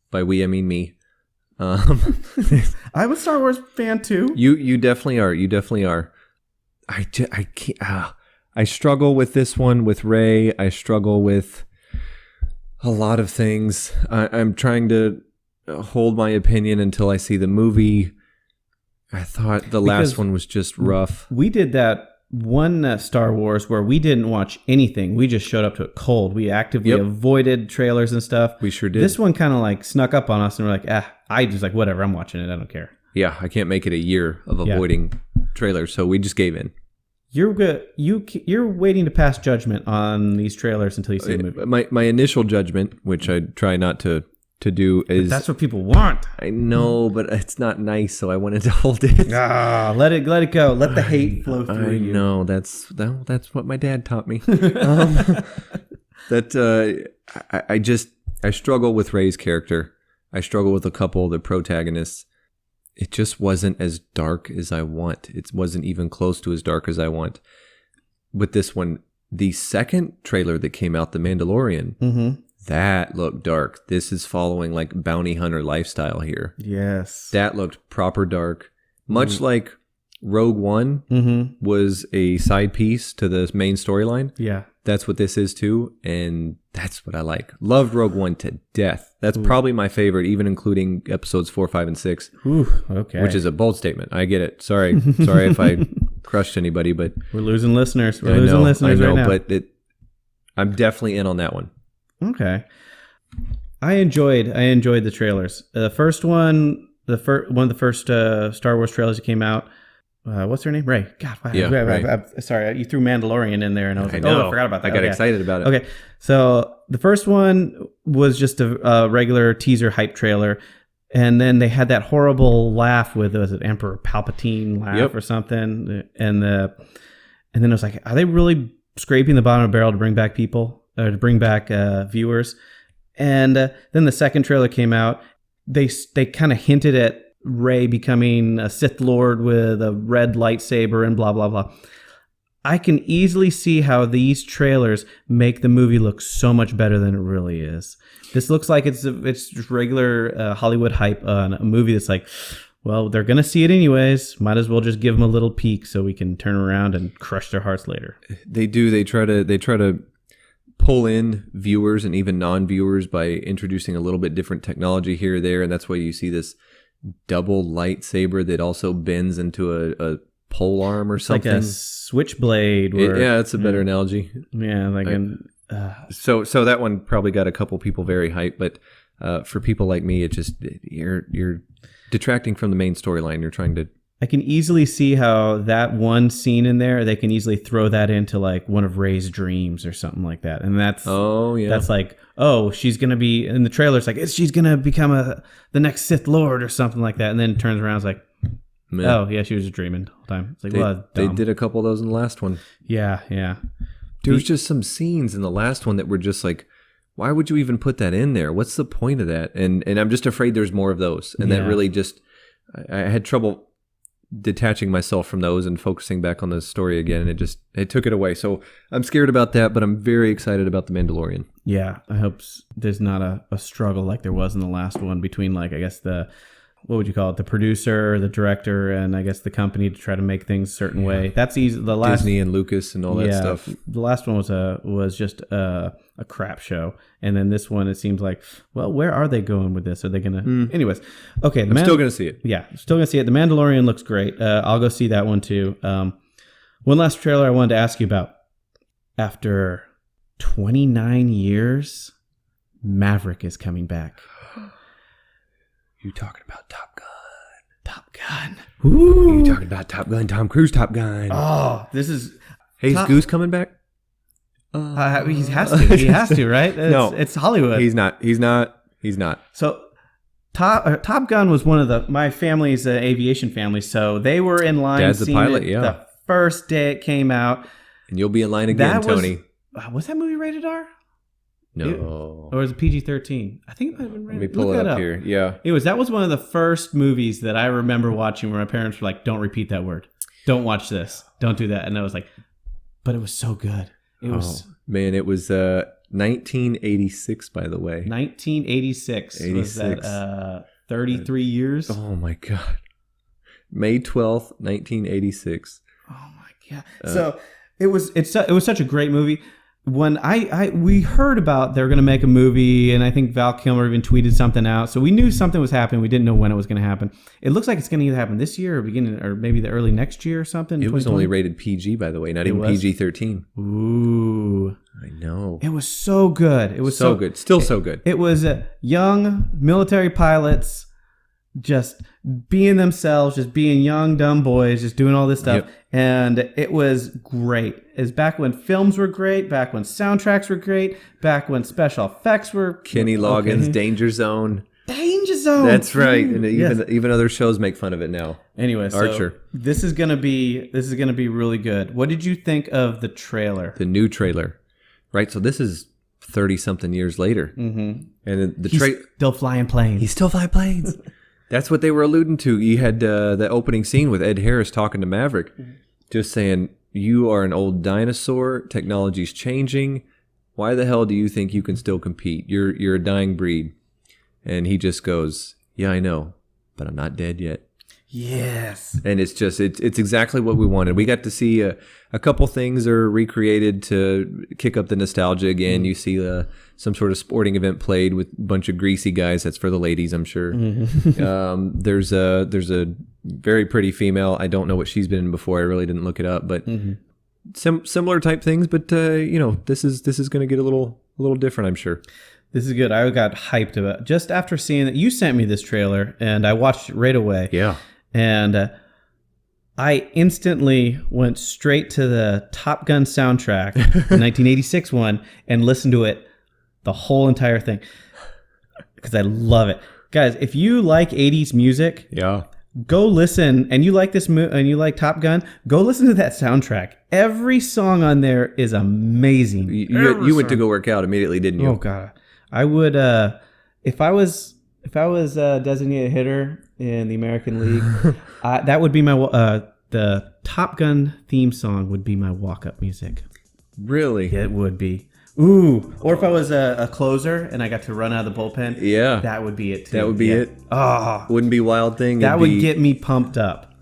By we, I mean me. I'm a Star Wars fan too. You definitely are. You definitely are. I can't. I struggle with this one with Rey. I struggle with a lot of things. I'm trying to hold my opinion until I see the movie. I thought the last one was just rough. We did that one Star Wars where we didn't watch anything. We just showed up to it cold. We actively avoided trailers and stuff. We sure did. This one kind of like snuck up on us, and we're like, I just like, whatever, I'm watching it. I don't care. Yeah, I can't make it a year of avoiding trailers, so we just gave in. You're good. You're waiting to pass judgment on these trailers until you see the movie. My initial judgment, which I try not to do, is... But that's what people want. I know, but it's not nice, so I wanted to hold it. Let it go. Let the hate flow through you. I know. That's what my dad taught me. I struggle with Rey's character. I struggle with a couple of the protagonists. It just wasn't as dark as I want. It wasn't even close to as dark as I want. With this one, the second trailer that came out, The Mandalorian, that looked dark. This is following like bounty hunter lifestyle here. Yes. That looked proper dark. Much like Rogue One was a side piece to the main storyline. Yeah. That's what this is too, and that's what I like. Loved Rogue One to death. That's probably my favorite, even including episodes 4, 5, and 6. Ooh, okay. Which is a bold statement. I get it. Sorry if I crushed anybody, but we're losing listeners. We're losing listeners right now. But I'm definitely in on that one. Okay. I enjoyed the trailers. The first one, one of the first Star Wars trailers that came out. What's her name? Rey. God, wow. Yeah, Rey. Sorry, you threw Mandalorian in there, and I was like, I forgot about that. I got excited about it. Okay, so the first one was just a regular teaser hype trailer, and then they had that horrible laugh with, was it Emperor Palpatine laugh or something, and then it was like, are they really scraping the bottom of the barrel to bring back people, or to bring back viewers? And then the second trailer came out. They kind of hinted at Rey becoming a Sith Lord with a red lightsaber and blah, blah, blah. I can easily see how these trailers make the movie look so much better than it really is. This looks like it's just regular Hollywood hype on a movie that's like, well, they're going to see it anyways. Might as well just give them a little peek so we can turn around and crush their hearts later. They do. They try to pull in viewers and even non-viewers by introducing a little bit different technology here or there, and that's why you see this double lightsaber that also bends into a pole arm or something. Like a switchblade. That's a better analogy. Yeah, like So that one probably got a couple people very hyped, but for people like me, it just you're detracting from the main storyline. You're trying to. I can easily see how that one scene in there, they can easily throw that into like one of Rey's dreams or something like that. And that's that's like, oh, she's going to be in the trailer. It's like, she's going to become the next Sith Lord or something like that. And then turns around and is like, Meh. Oh, yeah, she was just dreaming the whole time. It's like, They dumb. did a couple of those in the last one. Yeah, yeah. There's just some scenes in the last one that were just like, why would you even put that in there? What's the point of that? And I'm just afraid there's more of those. And that really just, I had trouble detaching myself from those and focusing back on the story again. And it took it away. So I'm scared about that, but I'm very excited about The Mandalorian. Yeah, I hope there's not a struggle like there was in the last one between, like, I guess what would you call it? The producer, the director, and I guess the company to try to make things a certain way. That's easy. The last Disney and Lucas and all that stuff. The last one was just a crap show, and then this one, it seems like, well, where are they going with this? Are they gonna? Anyways, okay. I'm still gonna see it. Yeah, still gonna see it. The Mandalorian looks great. I'll go see that one too. One last trailer I wanted to ask you about. After 29 years, Maverick is coming back. You talking about Top Gun? Top Gun. Ooh. You talking about Top Gun? Tom Cruise Top Gun. Oh, this is. Hey, is Goose coming back? He has to. He has to, right? It's Hollywood. He's not. So, Top Gun was one of my family's aviation family. So they were in line. Dad's the pilot. It Yeah. the first day it came out. And you'll be in line again, Tony. Was that movie rated R? No. Or was it PG-13? I think it might have been rated. Let me pull it up here. Yeah. That was one of the first movies that I remember watching where my parents were like, "Don't repeat that word. Don't watch this. Don't do that." And I was like, but it was so good. It was. Man, it was 1986, by the way. 1986. 86. Was that 33 years? Oh my God. May 12th, 1986. Oh my God. So it was such a great movie. When we heard about they were going to make a movie, and I think Val Kilmer even tweeted something out, so we knew something was happening. We didn't know when it was going to happen. It looks like it's going to either happen this year or beginning, or maybe the early next year or something. It was only rated PG, by the way, not even PG-13. Ooh, I know. it was so good. It was so good. Still so good. It was young military pilots just being themselves, just being young, dumb boys, just doing all this stuff. Yep. And it was great. It was back when films were great, back when soundtracks were great, back when special effects were... Kenny Loggins, Danger Zone. Danger Zone! That's right. And Yes. even other shows make fun of it now. Anyway, Archer. So this is gonna be really good. What did you think of the trailer? The new trailer. Right, so this is 30-something years later. Mm-hmm. And He's still flying planes. He's still flying planes. That's what they were alluding to. You had the opening scene with Ed Harris talking to Maverick, just saying, "You are an old dinosaur. Technology's changing. Why the hell do you think you can still compete? You're a dying breed." And he just goes, "Yeah, I know, but I'm not dead yet." Yes. And it's exactly what we wanted. We got to see a couple things are recreated to kick up the nostalgia again. You see some sort of sporting event played with a bunch of greasy guys. That's for the ladies, I'm sure. There's a very pretty female. I don't know what she's been in before. I really didn't look it up, but similar type things. But this is going to get a little different, I'm sure. This is good. I got hyped about just after seeing that. You sent me this trailer, and I watched it right away. Yeah. And I instantly went straight to the Top Gun soundtrack, the 1986 one, and listened to it, the whole entire thing, because I love it. Guys, if you like 80s music, go listen, and you like and you like Top Gun, go listen to that soundtrack. Every song on there is amazing. You went to go work out immediately, didn't you? Oh God, I would if I was a designated hitter in the American League, that would be my the Top Gun theme song would be my walk-up music. Really? It would be. Ooh, or if I was a closer and I got to run out of the bullpen, that would be it too. That would be it. Oh, wouldn't be Wild Thing. That would get me pumped up.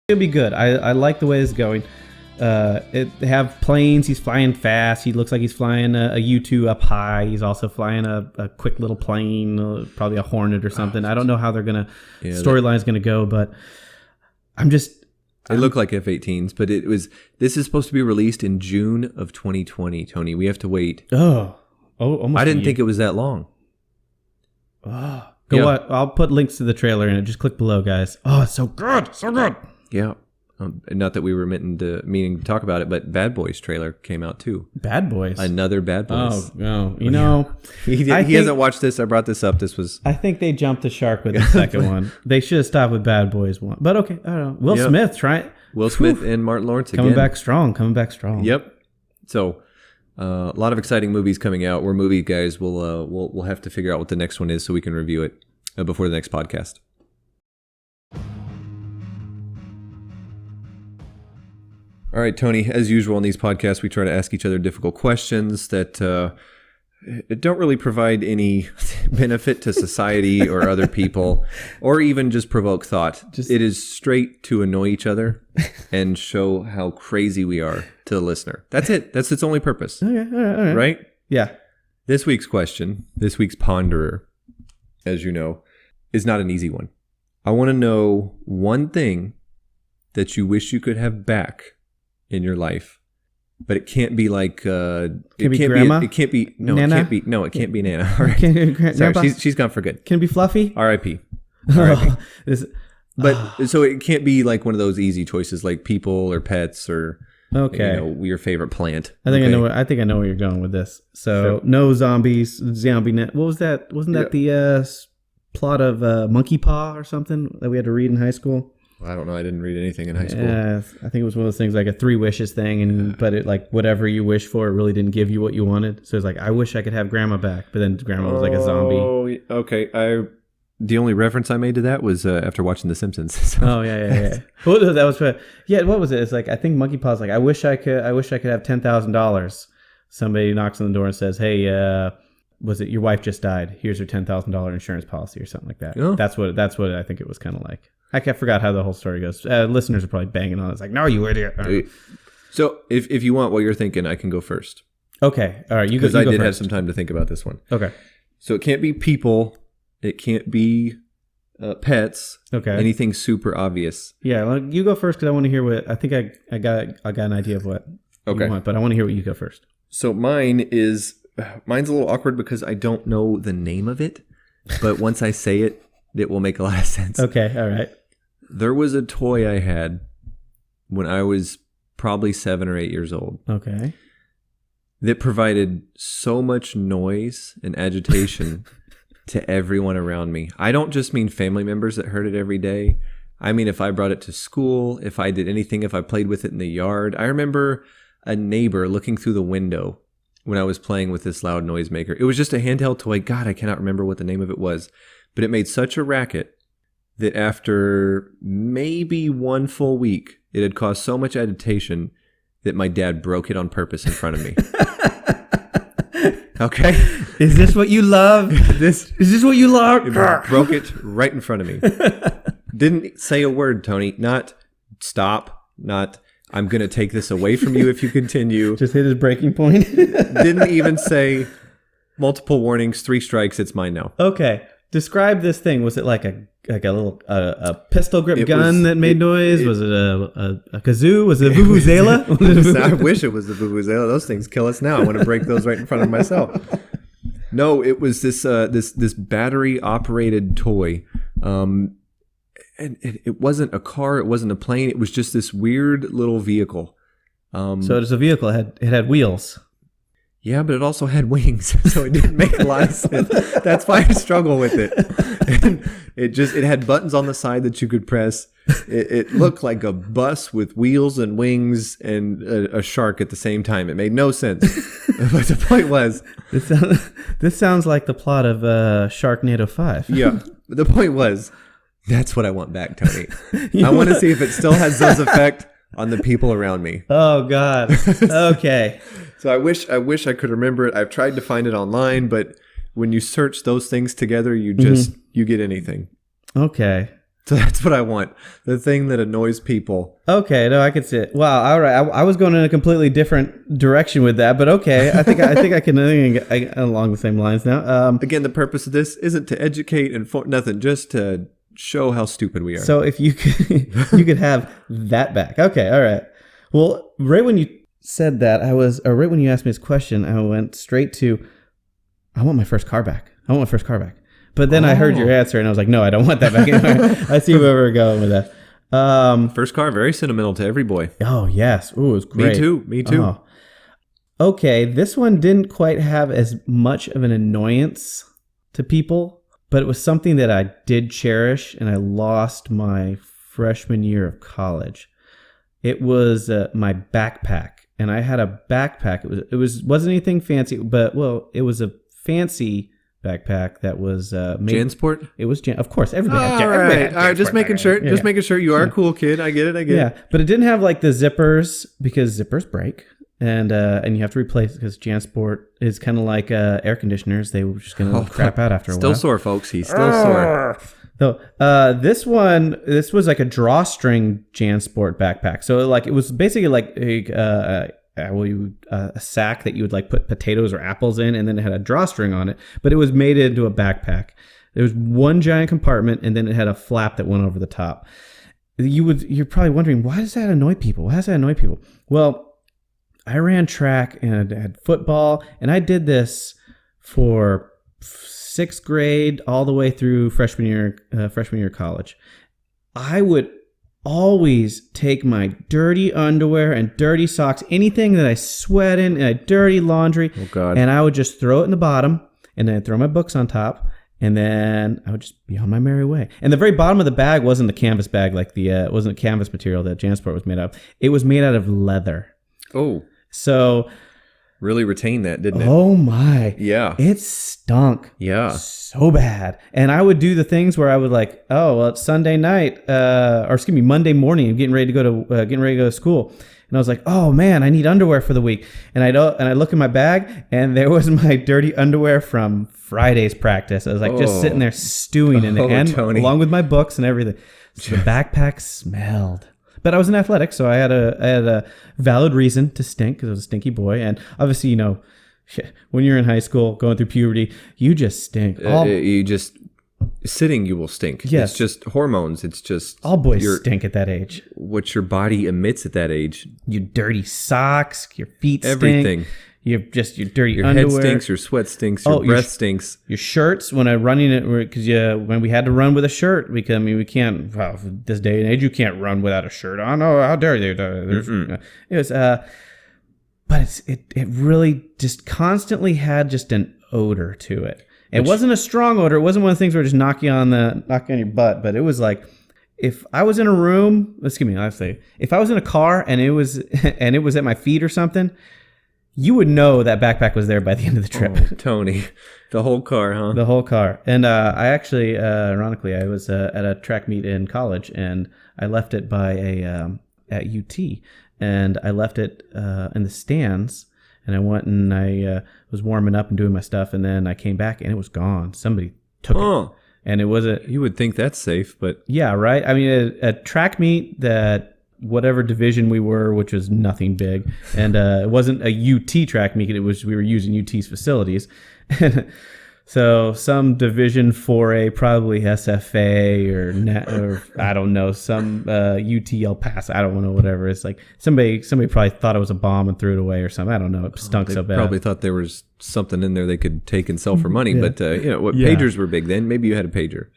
It'll be good. I like the way it's going. They have planes. He's flying fast. He looks like he's flying a U-2 up high. He's also flying a quick little plane, probably a Hornet or something. I don't know how they're gonna storyline's gonna go, but They look like F-18s, but this is supposed to be released in June of 2020. Tony, we have to wait. Almost. I didn't think it was that long. I'll put links to the trailer in it. Just click below, guys. Oh, it's so good, so good. Yeah. Not that we were meaning to talk about it, but Bad Boys trailer came out too. Bad Boys. Another Bad Boys. Oh no! You know, he hasn't watched this. I brought this up. This was. I think they jumped the shark with the second one. They should have stopped with Bad Boys 1. But okay, I don't know. Will Smith, try. Will Smith and Martin Lawrence coming again. Coming back strong. Yep. So, a lot of exciting movies coming out. We're movie guys. We'll have to figure out what the next one is so we can review it before the next podcast. All right, Tony, as usual on these podcasts, we try to ask each other difficult questions that don't really provide any benefit to society or other people, or even just provoke thought. It is straight to annoy each other and show how crazy we are to the listener. That's it. That's its only purpose. Okay, all right. Right? Yeah. This week's question, this week's ponderer, as you know, is not an easy one. I want to know one thing that you wish you could have back in your life, but it can't be like it can't be grandma. It can't be Nana? It can't be Nana. All right. Sorry, she's gone for good. Can it be Fluffy? R.I.P. R.I.P. This- But so it can't be like one of those easy choices like people or pets or your favorite plant. I think I know where you're going with this. So no zombies, zombie net. What was that? Wasn't that the plot of Monkey Paw or something that we had to read in high school? I don't know. I didn't read anything in high school. Yeah, I think it was one of those things like a 3 wishes thing, but it like whatever you wish for, it really didn't give you what you wanted. So it's like, I wish I could have grandma back, but then grandma was like a zombie. Oh, okay. The only reference I made to that was after watching The Simpsons. So. Oh yeah. Well, that was what was it? It's like I think Monkey Paw's like I wish I could have $10,000. Somebody knocks on the door and says, "Hey, was it your wife just died? Here's her $10,000 insurance policy or something like that." Oh. That's what I think it was kind of like. I forgot how the whole story goes. Listeners are probably banging on it. It's like, no, you idiot. So if you want what you're thinking, I can go first. Okay. All right. You go. Because I did have some time to think about this one. Okay. So it can't be people. It can't be pets. Okay. Anything super obvious. Yeah. Well, you go first because I want to hear what I think. I got an idea of what you want, but I want to hear what you go first. So mine's a little awkward because I don't know the name of it, but once I say it, it will make a lot of sense. Okay. All right. There was a toy I had when I was probably 7 or 8 years old. Okay. That provided so much noise and agitation to everyone around me. I don't just mean family members that heard it every day. I mean, if I brought it to school, if I did anything, if I played with it in the yard. I remember a neighbor looking through the window when I was playing with this loud noisemaker. It was just a handheld toy. God, I cannot remember what the name of it was. But it made such a racket that after maybe 1 full week, it had caused so much agitation that my dad broke it on purpose in front of me. Okay? Is this what you love? Is this what you love? It broke it right in front of me. Didn't say a word, Tony. Not stop. Not I'm going to take this away from you if you continue. Just hit his breaking point. Didn't even say multiple warnings, 3 strikes, it's mine now. Okay. Describe this thing. Was it like a little a pistol grip gun that made noise? Was it a kazoo? Was it a vuvuzela? I wish it was the vuvuzela. Those things kill us now. I want to break those right in front of myself. No, it was this battery operated toy, and it wasn't a car. It wasn't a plane. It was just this weird little vehicle. So it was a vehicle. It had wheels. Yeah, but it also had wings, so it didn't make a lot of sense. That's why I struggle with it. And it had buttons on the side that you could press. It looked like a bus with wheels and wings and a shark at the same time. It made no sense. But the point was, this sounds like the plot of Sharknado 5. Yeah, the point was, that's what I want back, Tony. I want to see if it still has those effects on the people around me. Oh God. Okay. So I wish I could remember it. I've tried to find it online, but when you search those things together, you get anything. Okay. So that's what I want. The thing that annoys people. Okay, no, I can see it. Wow, all right. I was going in a completely different direction with that, but okay. I think I can along the same lines now. Again, the purpose of this isn't to educate and nothing, just to show how stupid we are. So if you could have that back. Okay, all right. Well, right when you said that, right when you asked me this question, I went straight to, I want my first car back. But then I heard your answer and I was like, no, I don't want that back anymore. I see where we're going with that. First car, very sentimental to every boy. Oh, yes. Ooh, it was great. Me too. Oh. Okay, this one didn't quite have as much of an annoyance to people, but it was something that I did cherish, and I lost my freshman year of college. It was my backpack, and I had a backpack. Wasn't anything fancy, but it was a fancy backpack that was made. JanSport? It was of course. Everybody had All right. Just making sure. Yeah. Just making sure. You are a cool kid. I get it. Yeah, but it didn't have like the zippers because zippers break. And you have to replace it because JanSport is kind of like air conditioners. They were just going to crap out after a while. Still sore, folks. He's still sore. So this was like a drawstring JanSport backpack. So like it was basically like a sack that you would like put potatoes or apples in, and then it had a drawstring on it. But it was made into a backpack. There was one giant compartment, and then it had a flap that went over the top. You're probably wondering, why does that annoy people? Well, I ran track and I had football, and I did this for 6th grade all the way through freshman year of college. I would always take my dirty underwear and dirty socks, anything that I sweat in, and dirty laundry, and I would just throw it in the bottom, and then I'd throw my books on top, and then I would just be on my merry way. And the very bottom of the bag wasn't the canvas bag, like it wasn't a canvas material that JanSport was made out of. It was made out of leather. Oh. So really retained that, didn't it? Oh my. Yeah. It stunk. Yeah. So bad. And I would do the things where I would like, it's Sunday night, Monday morning, getting ready to go to school. And I was like, oh man, I need underwear for the week. And I look in my bag, and there was my dirty underwear from Friday's practice. I was like just sitting there stewing in it, and Tony. along with my books and everything. So the backpack smelled. But I was an athletic, so I had a valid reason to stink because I was a stinky boy. And obviously, when you're in high school going through puberty, you just stink. Sitting, you will stink. Yes. It's just hormones. It's just all boys stink at that age. What your body emits at that age. Your dirty socks, your feet stink. Everything. Your dirty your underwear. Your head stinks, your sweat stinks, your breath stinks. Your shirts, when when we had to run with a shirt, we can't, this day and age, you can't run without a shirt on. Oh, how dare you? It was, but it really just constantly had just an odor to it. It wasn't a strong odor. It wasn't one of the things where it just knock you on your butt, but it was like, if I was in a room, if I was in a car and it was at my feet or something, you would know that backpack was there by the end of the trip. Oh, Tony. The whole car, huh? The whole car. And I actually, ironically, I was at a track meet in college, and I left it at UT. And I left it in the stands, and I went and I was warming up and doing my stuff, and then I came back, and it was gone. Somebody took it. And it wasn't... You would think that's safe, but... Yeah, right? I mean, a track meet that... whatever division we were, which was nothing big, and it wasn't a UT track meet. We were using UT's facilities, so some Division 4A, probably SFA or I don't know, some UT El Paso. I don't know, whatever. It's like somebody probably thought it was a bomb and threw it away or something. I don't know. It stunk so bad. Probably thought there was something in there they could take and sell for money. Yeah. But pagers were big then. Maybe you had a pager.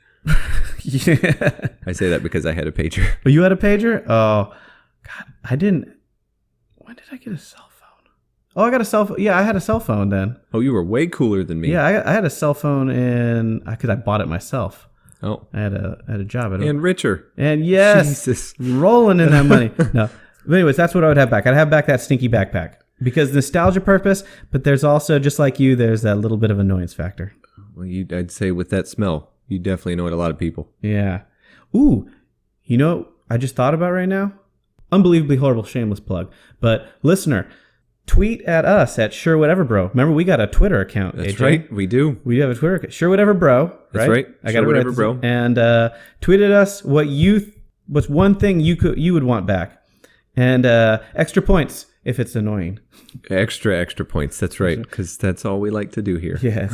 Yeah. I say that because I had a pager. Oh, you had a pager? Oh, God, I didn't. When did I get a cell phone? Oh, I got a cell phone. Yeah, I had a cell phone then. Oh, you were way cooler than me. Yeah, I had a cell phone because I bought it myself. Oh, I had a job at it. And richer. And yes, Jesus, rolling in that money. No, but anyways, that's what I would have back. I'd have back that stinky backpack because nostalgia purpose. But there's also, just like you, there's that little bit of annoyance factor. Well, I'd say with that smell. You definitely annoyed a lot of people. Yeah. Ooh, I just thought about right now? Unbelievably horrible, shameless plug. But listener, tweet at us at Sure Whatever Bro. Remember, we got a Twitter account. That's AJ. right. We do. We have a Twitter account. Sure Whatever Bro. Right? That's right. I got Sure Whatever Bro. And tweet at us what's one thing you would want back. And extra points if it's annoying. Extra points. That's right. Because that's all we like to do here. Yes.